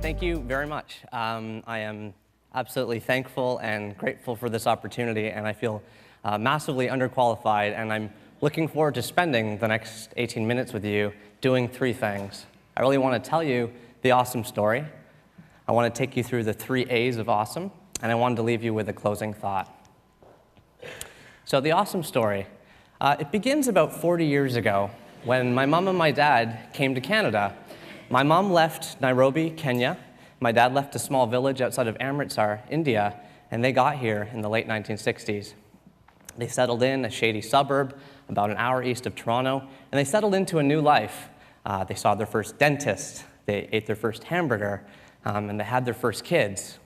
Thank you very much. I am absolutely thankful and grateful for this opportunity, and I feel massively underqualified, and I'm looking forward to spending the next 18 minutes with you doing three things. I really want to tell you the awesome story. I want to take you through the 3 A's of awesome, and I wanted to leave you with a closing thought. So the awesome story, it begins about 40 years ago when my mom and my dad came to Canada. My mom left Nairobi, Kenya. My dad left a small village outside of Amritsar, India, and they got here in the late 1960s. They settled in a shady suburb about an hour east of Toronto, and they settled into a new life. They saw their first dentist, they ate their first hamburger, and they had their first kids.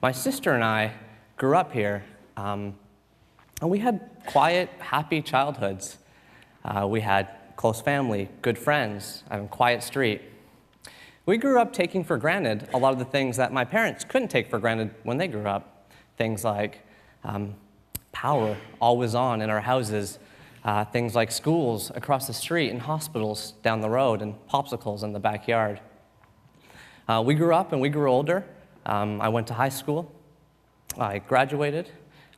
My sister and I grew up here, and we had quiet, happy childhoods. We had close family, good friends, and a quiet street. We grew up taking for granted a lot of the things that my parents couldn't take for granted when they grew up. Things like power always on in our houses, things like schools across the street and hospitals down the road and popsicles in the backyard. We grew up and we grew older. I went to high school. I graduated.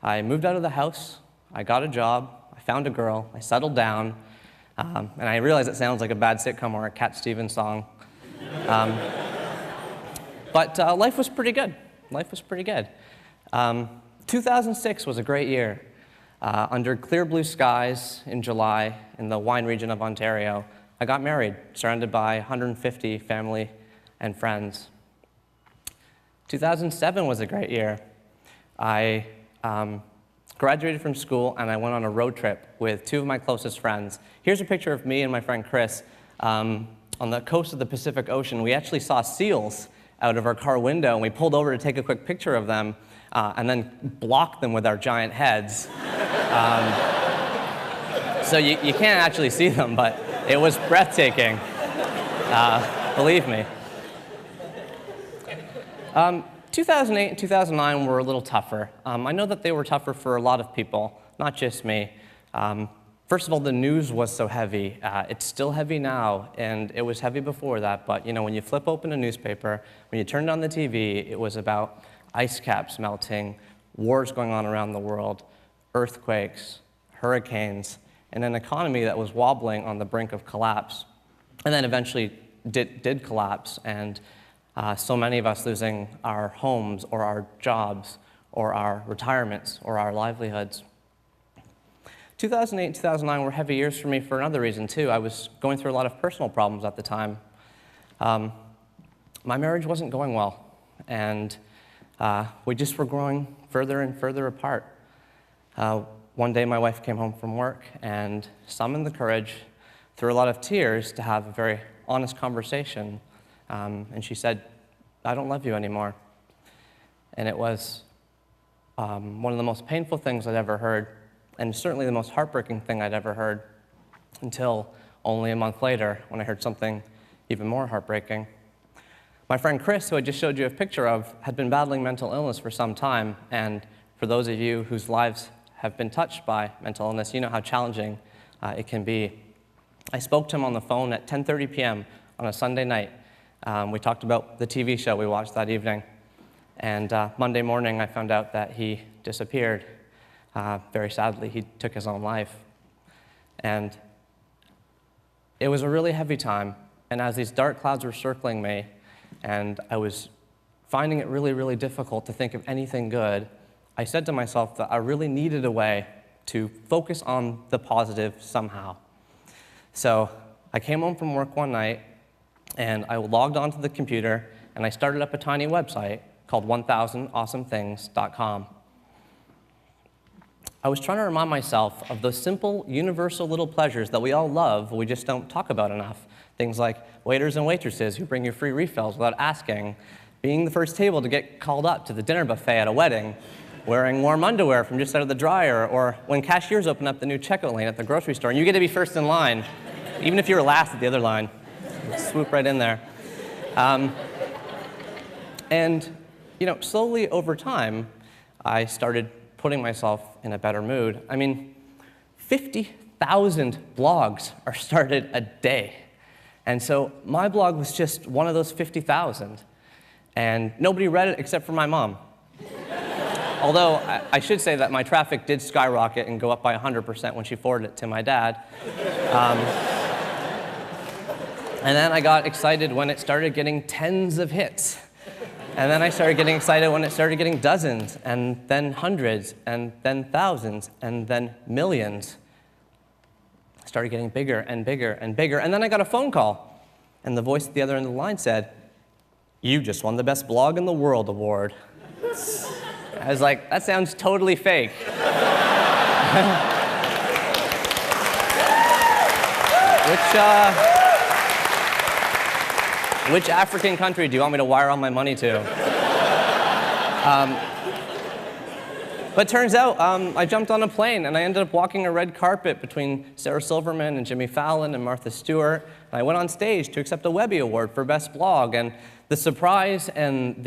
I moved out of the house. I got a job. I found a girl. I settled down. And I realize it sounds like a bad sitcom or a Cat Stevens song. But life was pretty good. Life was pretty good. 2006 was a great year. Under clear blue skies in July in the wine region of Ontario, I got married, surrounded by 150 family and friends. 2007 was a great year. I graduated from school, and I went on a road trip with 2 of my closest friends. Here's a picture of me and my friend Chris. On the coast of the Pacific Ocean, we actually saw seals out of our car window, and we pulled over to take a quick picture of them, and then blocked them with our giant heads. So you can't actually see them, but it was breathtaking, believe me. 2008 and 2009 were a little tougher. I know that they were tougher for a lot of people, not just me. First of all, the news was so heavy. It's still heavy now, and it was heavy before that, but you know, when you flip open a newspaper, when you turned on the TV, it was about ice caps melting, wars going on around the world, earthquakes, hurricanes, and an economy that was wobbling on the brink of collapse, and then eventually did collapse, and so many of us losing our homes or our jobs or our retirements or our livelihoods. 2008 and 2009 were heavy years for me for another reason, too. I was going through a lot of personal problems at the time. My marriage wasn't going well, and we just were growing further and further apart. One day, my wife came home from work and summoned the courage, through a lot of tears, to have a very honest conversation. And she said, "I don't love you anymore." And it was one of the most painful things I'd ever heard, and certainly the most heartbreaking thing I'd ever heard, until only a month later when I heard something even more heartbreaking. My friend Chris, who I just showed you a picture of, had been battling mental illness for some time, and for those of you whose lives have been touched by mental illness, you know how challenging it can be. I spoke to him on the phone at 10:30 p.m. on a Sunday night. We talked about the TV show we watched that evening, and Monday morning I found out that he disappeared. Very sadly, he took his own life. And it was a really heavy time, and as these dark clouds were circling me, and I was finding it really, really difficult to think of anything good, I said to myself that I really needed a way to focus on the positive somehow. So I came home from work one night, and I logged onto the computer, and I started up a tiny website called 1000awesomethings.com. I was trying to remind myself of those simple, universal little pleasures that we all love, but we just don't talk about enough. Things like waiters and waitresses who bring you free refills without asking, being the first table to get called up to the dinner buffet at a wedding, wearing warm underwear from just out of the dryer, or when cashiers open up the new checkout lane at the grocery store, and you get to be first in line, even if you were last at the other line. Swoop right in there. And, you know, slowly over time, I started putting myself in a better mood. I mean, 50,000 blogs are started a day. And so my blog was just one of those 50,000. And nobody read it except for my mom. Although I should say that my traffic did skyrocket and go up by 100% when she forwarded it to my dad. And then I got excited when it started getting tens of hits. And then I started getting excited when it started getting dozens, and then hundreds, and then thousands, and then millions. It started getting bigger and bigger and bigger. And then I got a phone call, and the voice at the other end of the line said, "You just won the Best Blog in the World award." I was like, that sounds totally fake. Which African country do you want me to wire all my money to? But turns out, I jumped on a plane and I ended up walking a red carpet between Sarah Silverman and Jimmy Fallon and Martha Stewart. And I went on stage to accept a Webby Award for Best Blog. And the surprise and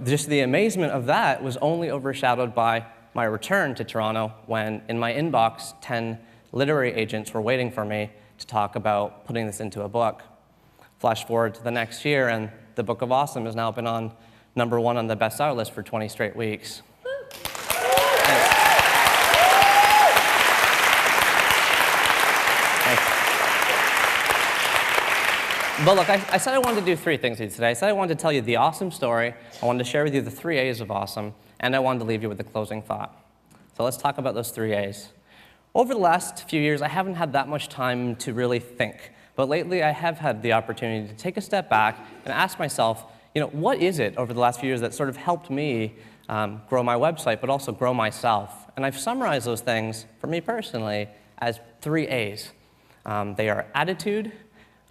just the amazement of that was only overshadowed by my return to Toronto when, in my inbox, 10 literary agents were waiting for me to talk about putting this into a book. Flash forward to the next year, and the Book of Awesome has now been on #1 on the bestseller list for 20 straight weeks. But look, I said I wanted to do 3 things with you today. I said I wanted to tell you the awesome story, I wanted to share with you the 3 A's of awesome, and I wanted to leave you with a closing thought. So let's talk about those 3 A's. Over the last few years, I haven't had that much time to really think. But lately, I have had the opportunity to take a step back and ask myself, what is it over the last few years that sort of helped me grow my website, but also grow myself? And I've summarized those things, for me personally, as 3 A's. They are attitude,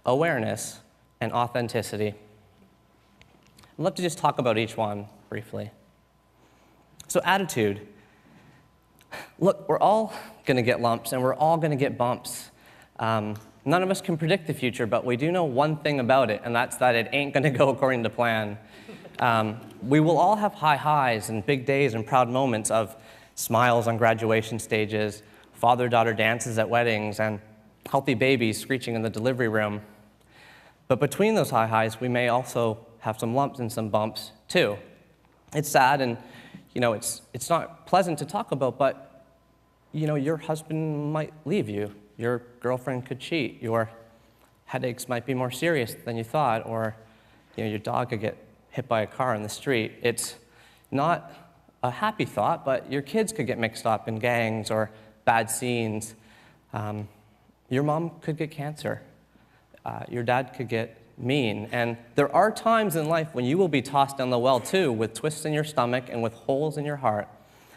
awareness, and authenticity. I'd love to just talk about each one briefly. So attitude. Look, we're all going to get lumps, and we're all going to get bumps. None of us can predict the future, but we do know one thing about it, and that's that it ain't going to go according to plan. We will all have high highs and big days and proud moments of smiles on graduation stages, father-daughter dances at weddings, and healthy babies screeching in the delivery room. But between those high highs, we may also have some lumps and some bumps, too. It's sad, and it's not pleasant to talk about, but your husband might leave you. Your girlfriend could cheat. Your headaches might be more serious than you thought, or your dog could get hit by a car in the street. It's not a happy thought, but your kids could get mixed up in gangs or bad scenes. Your mom could get cancer. Your dad could get mean. And there are times in life when you will be tossed down the well, too, with twists in your stomach and with holes in your heart.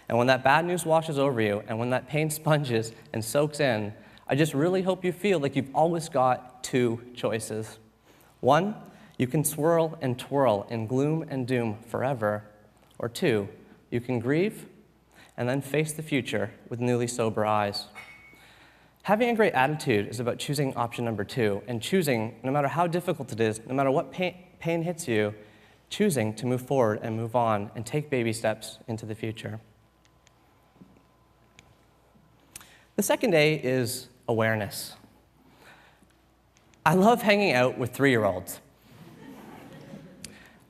And when that bad news washes over you, and when that pain sponges and soaks in, I just really hope you feel like you've always got 2 choices. 1, you can swirl and twirl in gloom and doom forever. Or 2, you can grieve and then face the future with newly sober eyes. Having a great attitude is about choosing option number 2, and choosing, no matter how difficult it is, no matter what pain hits you, choosing to move forward and move on and take baby steps into the future. The second A is awareness. I love hanging out with 3-year-olds.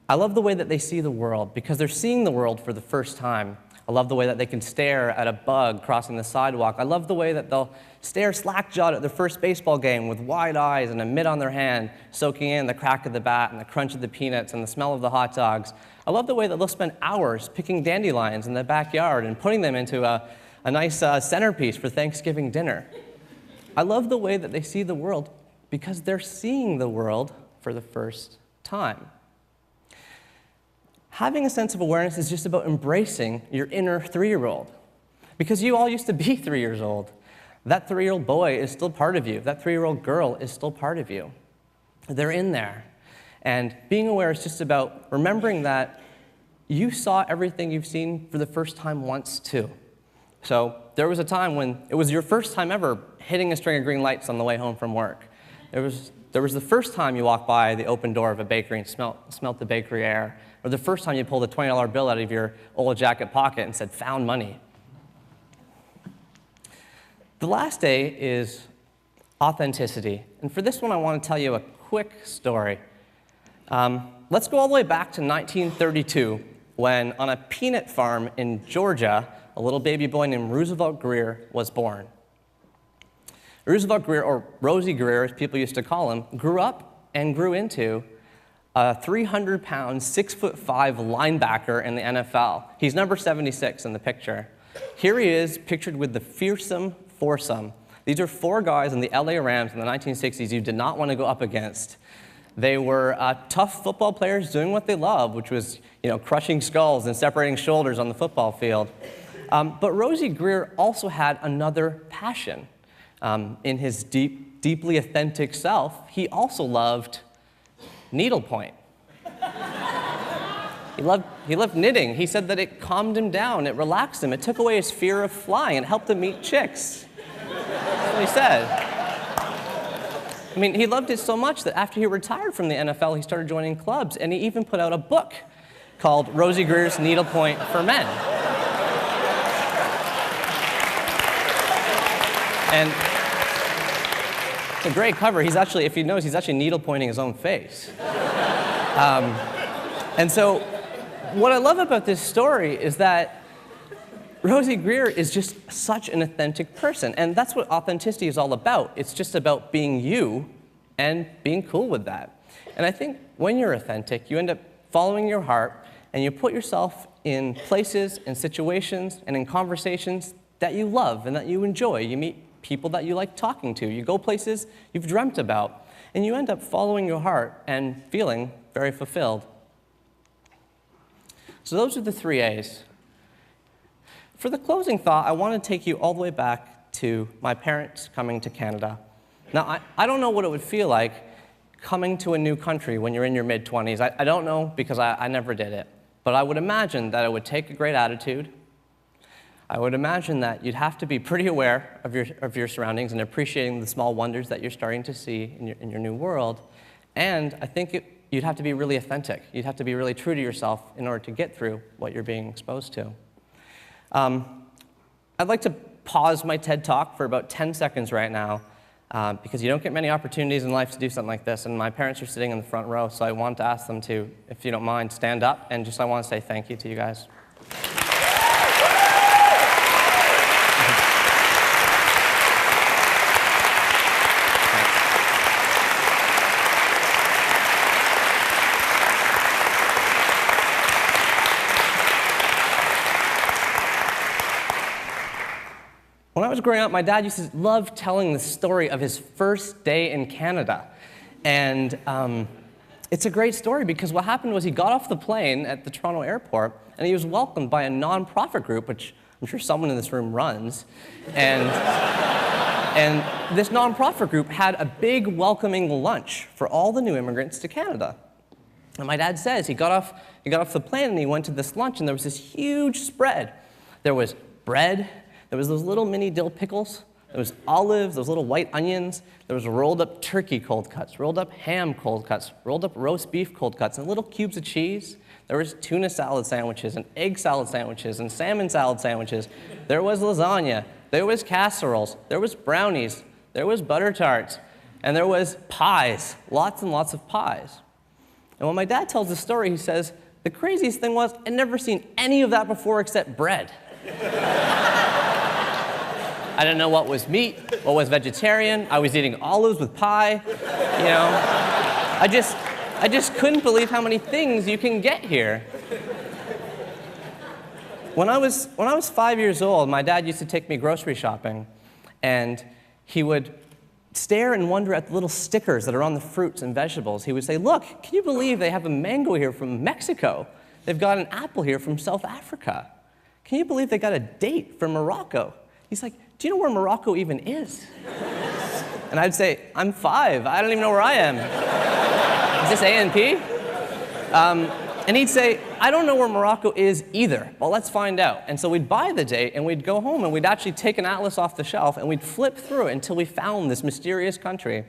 I love the way that they see the world because they're seeing the world for the first time. I love the way that they can stare at a bug crossing the sidewalk. I love the way that they'll stare slack-jawed at their first baseball game with wide eyes and a mitt on their hand, soaking in the crack of the bat and the crunch of the peanuts and the smell of the hot dogs. I love the way that they'll spend hours picking dandelions in the backyard and putting them into a nice centerpiece for Thanksgiving dinner. I love the way that they see the world because they're seeing the world for the first time. Having a sense of awareness is just about embracing your inner 3-year-old. Because you all used to be 3 years old. That 3-year-old boy is still part of you. That 3-year-old girl is still part of you. They're in there. And being aware is just about remembering that you saw everything you've seen for the first time once, too. So there was a time when it was your first time ever hitting a string of green lights on the way home from work. There was the first time you walked by the open door of a bakery and smelt the bakery air, or the first time you pulled a $20 bill out of your old jacket pocket and said, "Found money." The last A is authenticity. And for this one, I want to tell you a quick story. Let's go all the way back to 1932, when on a peanut farm in Georgia, a little baby boy named Roosevelt Greer was born. Roosevelt Greer, or Rosie Greer as people used to call him, grew up and grew into a 300-pound, 6'5" linebacker in the NFL. He's number 76 in the picture. Here he is, pictured with the fearsome foursome. These are four guys in the LA Rams in the 1960s you did not want to go up against. They were tough football players doing what they loved, which was, crushing skulls and separating shoulders on the football field. But Rosie Greer also had another passion. In his deeply authentic self, he also loved needlepoint. He loved knitting. He said that it calmed him down, it relaxed him, it took away his fear of flying, and helped him meet chicks. That's what he said. I mean, he loved it so much that after he retired from the NFL, he started joining clubs, and he even put out a book called Rosie Greer's Needlepoint for Men. And it's a great cover. He's actually, if you notice, he's actually needlepointing his own face. And so what I love about this story is that Rosie Greer is just such an authentic person, and that's what authenticity is all about. It's just about being you and being cool with that. And I think when you're authentic, you end up following your heart, and you put yourself in places and situations and in conversations that you love and that you enjoy. You meet people that you like talking to. You go places you've dreamt about, and you end up following your heart and feeling very fulfilled. So those are the 3 A's. For the closing thought, I want to take you all the way back to my parents coming to Canada. Now, I don't know what it would feel like coming to a new country when you're in your mid-20s. I don't know because I never did it. But I would imagine that it would take a great attitude. I would imagine that you'd have to be pretty aware of your surroundings and appreciating the small wonders that you're starting to see in your new world. And I think you'd have to be really authentic. You'd have to be really true to yourself in order to get through what you're being exposed to. I'd like to pause my TED Talk for about 10 seconds right now, because you don't get many opportunities in life to do something like this, and my parents are sitting in the front row, so I want to ask them to, if you don't mind, stand up, and I want to say thank you to you guys. When I was growing up, my dad used to love telling the story of his first day in Canada. And it's a great story because what happened was he got off the plane at the Toronto airport, and he was welcomed by a nonprofit group, which I'm sure someone in this room runs. And this nonprofit group had a big welcoming lunch for all the new immigrants to Canada. And my dad says he got off the plane and he went to this lunch, and there was this huge spread. There was bread. There was those little mini dill pickles, there was olives, those little white onions, there was rolled up turkey cold cuts, rolled up ham cold cuts, rolled up roast beef cold cuts, and little cubes of cheese. There was tuna salad sandwiches, and egg salad sandwiches, and salmon salad sandwiches. There was lasagna, there was casseroles, there was brownies, there was butter tarts, and there was pies, lots and lots of pies. And when my dad tells the story, he says, the craziest thing was, I'd never seen any of that before except bread. I didn't know what was meat, what was vegetarian. I was eating olives with pie, I just couldn't believe how many things you can get here. When I was 5 years old, my dad used to take me grocery shopping, and he would stare and wonder at the little stickers that are on the fruits and vegetables. He would say, look, can you believe they have a mango here from Mexico? They've got an apple here from South Africa. Can you believe they got a date from Morocco? He's like, do you know where Morocco even is? And I'd say, I'm 5. I don't even know where I am. Is this A&P? And he'd say, I don't know where Morocco is either. Well, let's find out. And so we'd buy the date, and we'd go home, and we'd actually take an atlas off the shelf, and we'd flip through it until we found this mysterious country.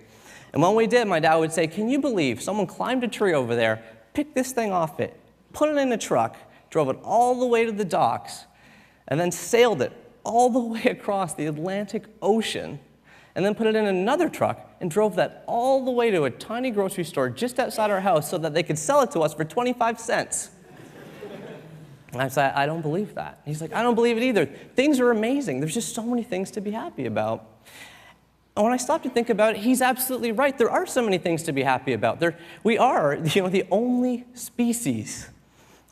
And when we did, my dad would say, can you believe someone climbed a tree over there, picked this thing off it, put it in a truck, drove it all the way to the docks, and then sailed it all the way across the Atlantic Ocean and then put it in another truck and drove that all the way to a tiny grocery store just outside our house so that they could sell it to us for 25 cents. And I said, I don't believe that. He's like, I don't believe it either. Things are amazing. There's just so many things to be happy about. And when I stopped to think about it, he's absolutely right. There are so many things to be happy about. We are, the only species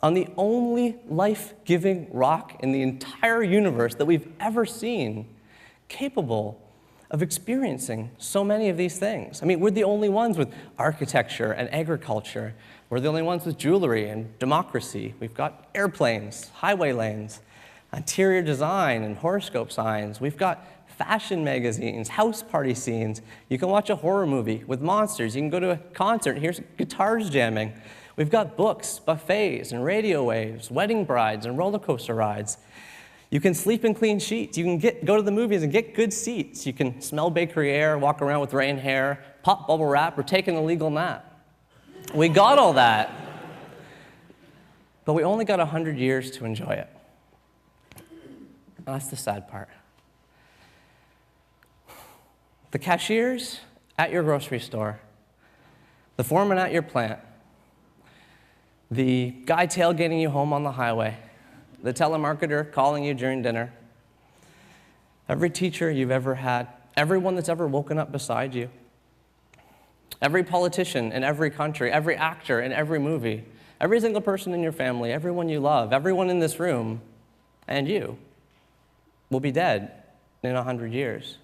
on the only life-giving rock in the entire universe that we've ever seen capable of experiencing so many of these things. I mean, we're the only ones with architecture and agriculture. We're the only ones with jewelry and democracy. We've got airplanes, highway lanes, interior design and horoscope signs. We've got fashion magazines, house party scenes. You can watch a horror movie with monsters. You can go to a concert and hear guitars jamming. We've got books, buffets, and radio waves, wedding brides, and roller coaster rides. You can sleep in clean sheets. You can go to the movies and get good seats. You can smell bakery air, walk around with rain hair, pop bubble wrap, or take an illegal nap. We got all that, but we only got 100 years to enjoy it. That's the sad part. The cashiers at your grocery store, the foreman at your plant, the guy tailgating you home on the highway, the telemarketer calling you during dinner, every teacher you've ever had, everyone that's ever woken up beside you, every politician in every country, every actor in every movie, every single person in your family, everyone you love, everyone in this room, and you will be dead in 100 years.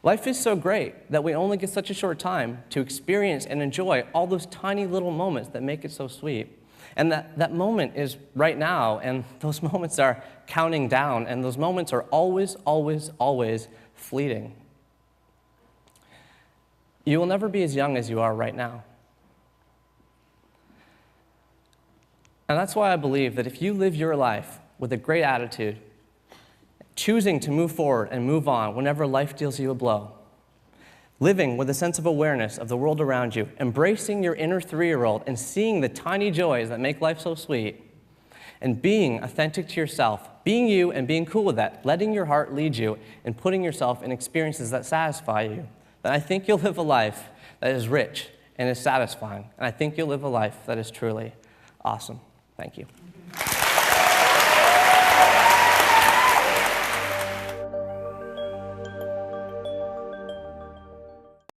Life is so great that we only get such a short time to experience and enjoy all those tiny little moments that make it so sweet. And that moment is right now, and those moments are counting down, and those moments are always, always, always fleeting. You will never be as young as you are right now. And that's why I believe that if you live your life with a great attitude, choosing to move forward and move on whenever life deals you a blow, living with a sense of awareness of the world around you, embracing your inner 3-year-old and seeing the tiny joys that make life so sweet, and being authentic to yourself, being you and being cool with that, letting your heart lead you and putting yourself in experiences that satisfy you, then I think you'll live a life that is rich and is satisfying. And I think you'll live a life that is truly awesome. Thank you.